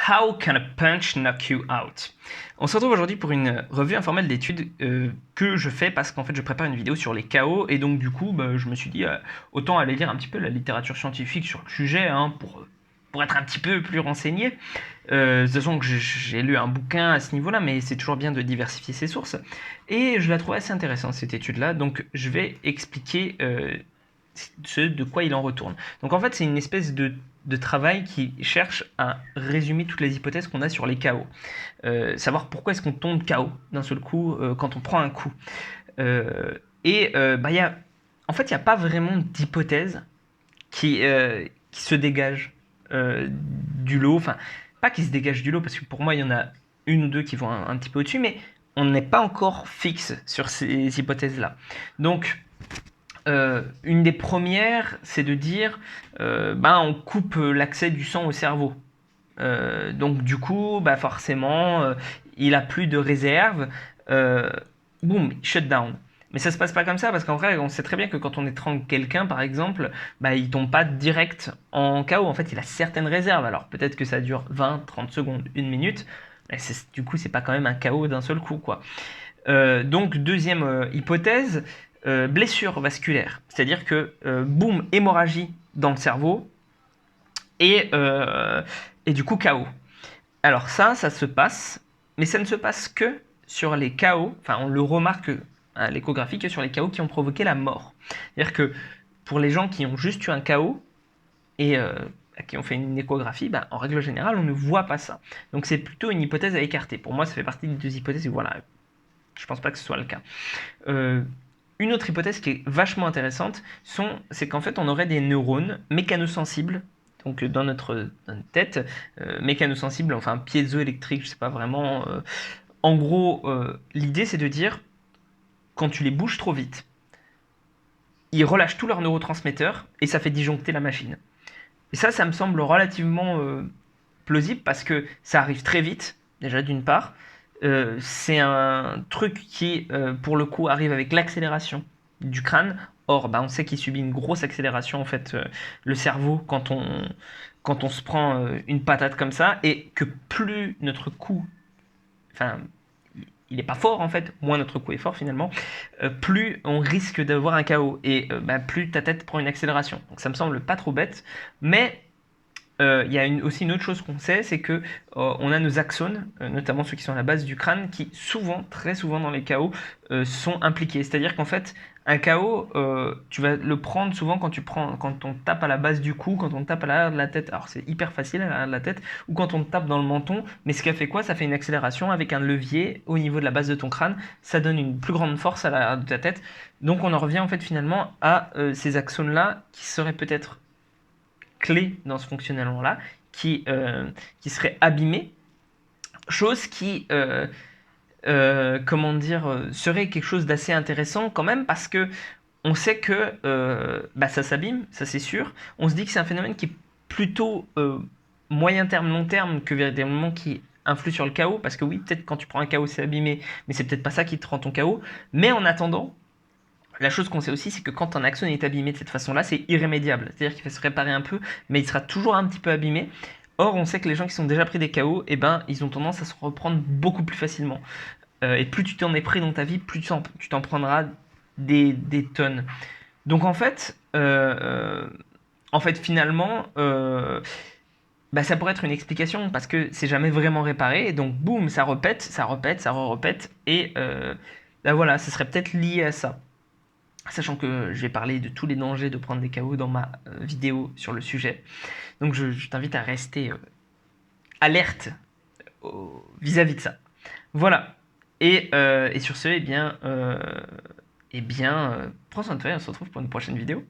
How can a punch knock you out? On se retrouve aujourd'hui pour une revue informelle d'études que je fais parce qu'en fait je prépare une vidéo sur les KO et donc du coup je me suis dit autant aller lire un petit peu la littérature scientifique sur le sujet pour être un petit peu plus renseigné. De toute façon j'ai lu un bouquin à ce niveau-là, mais c'est toujours bien de diversifier ses sources. Et je la trouve assez intéressante cette étude-là, donc je vais expliquer ce de quoi il en retourne. Donc en fait c'est une espèce de travail qui cherche à résumer toutes les hypothèses qu'on a sur les KO. Savoir pourquoi est-ce qu'on tombe KO d'un seul coup quand on prend un coup. En fait, il n'y a pas vraiment d'hypothèse qui se dégage du lot. Enfin, pas qui se dégage du lot, parce que pour moi, il y en a une ou deux qui vont un petit peu au-dessus, mais on n'est pas encore fixe sur ces hypothèses-là. Donc, une des premières, c'est de dire, on coupe l'accès du sang au cerveau. Donc du coup, forcément, il a plus de réserve. Boum, shut down. Mais ça se passe pas comme ça parce qu'en vrai, on sait très bien que quand on étrangle quelqu'un, par exemple, il tombe pas direct en KO. En fait, il a certaines réserves. Alors peut-être que ça dure 20, 30 secondes, une minute. Mais du coup, c'est pas quand même un KO d'un seul coup, quoi. Donc deuxième hypothèse, blessure vasculaire. C'est-à-dire que boum, hémorragie dans le cerveau et du coup KO. Alors ça se passe, mais ça ne se passe que sur les KO, enfin on le remarque à l'échographie, que sur les KO qui ont provoqué la mort. C'est-à-dire que pour les gens qui ont juste eu un KO et qui ont fait une échographie, en règle générale on ne voit pas ça. Donc c'est plutôt une hypothèse à écarter. Pour moi ça fait partie des deux hypothèses et voilà, je pense pas que ce soit le cas. Une autre hypothèse qui est vachement intéressante, c'est qu'en fait on aurait des neurones mécanosensibles, donc dans notre tête, mécanosensibles, enfin piézoélectriques, je sais pas vraiment. En gros, l'idée c'est de dire, quand tu les bouges trop vite, ils relâchent tous leurs neurotransmetteurs et ça fait disjoncter la machine. Et ça me semble relativement plausible parce que ça arrive très vite, déjà d'une part. C'est un truc qui, pour le coup, arrive avec l'accélération du crâne. Or, on sait qu'il subit une grosse accélération, en fait, le cerveau, quand on se prend une patate comme ça, et que plus notre coup, enfin, il n'est pas fort, en fait, moins notre coup est fort, finalement, plus on risque d'avoir un KO, et plus ta tête prend une accélération. Donc ça me semble pas trop bête, mais il y a aussi une autre chose qu'on sait, c'est que on a nos axones, notamment ceux qui sont à la base du crâne, qui souvent, très souvent dans les KO, sont impliqués. C'est-à-dire qu'en fait, un KO, tu vas le prendre souvent quand on tape à la base du cou, quand on tape à l'arrière de la tête. Alors c'est hyper facile à l'arrière de la tête, ou quand on tape dans le menton. Mais ce qui a fait quoi? Ça fait une accélération avec un levier au niveau de la base de ton crâne. Ça donne une plus grande force à l'arrière de ta tête. Donc on en revient en fait finalement à ces axones-là qui seraient peut-être clé dans ce fonctionnement-là, qui serait abîmé, chose qui, serait quelque chose d'assez intéressant quand même, parce que on sait que ça s'abîme, ça c'est sûr. On se dit que c'est un phénomène qui est plutôt moyen terme, long terme, que véritablement qui influe sur le KO, parce que oui, peut-être quand tu prends un KO c'est abîmé, mais c'est peut-être pas ça qui te rend ton KO. Mais en attendant, la chose qu'on sait aussi, c'est que quand un axone est abîmé de cette façon-là, c'est irrémédiable. C'est-à-dire qu'il va se réparer un peu, mais il sera toujours un petit peu abîmé. Or, on sait que les gens qui sont déjà pris des KO, ils ont tendance à se reprendre beaucoup plus facilement. Et plus tu t'en es pris dans ta vie, plus tu t'en prendras des tonnes. Donc en fait finalement, ça pourrait être une explication parce que c'est jamais vraiment réparé. Et donc, boum, ça repète, ça repète, ça re-repète. Et voilà, ce serait peut-être lié à ça. Sachant que je vais parler de tous les dangers de prendre des KO dans ma vidéo sur le sujet. Donc je t'invite à rester alerte vis-à-vis de ça. Voilà. Et sur ce, prends soin de toi et on se retrouve pour une prochaine vidéo.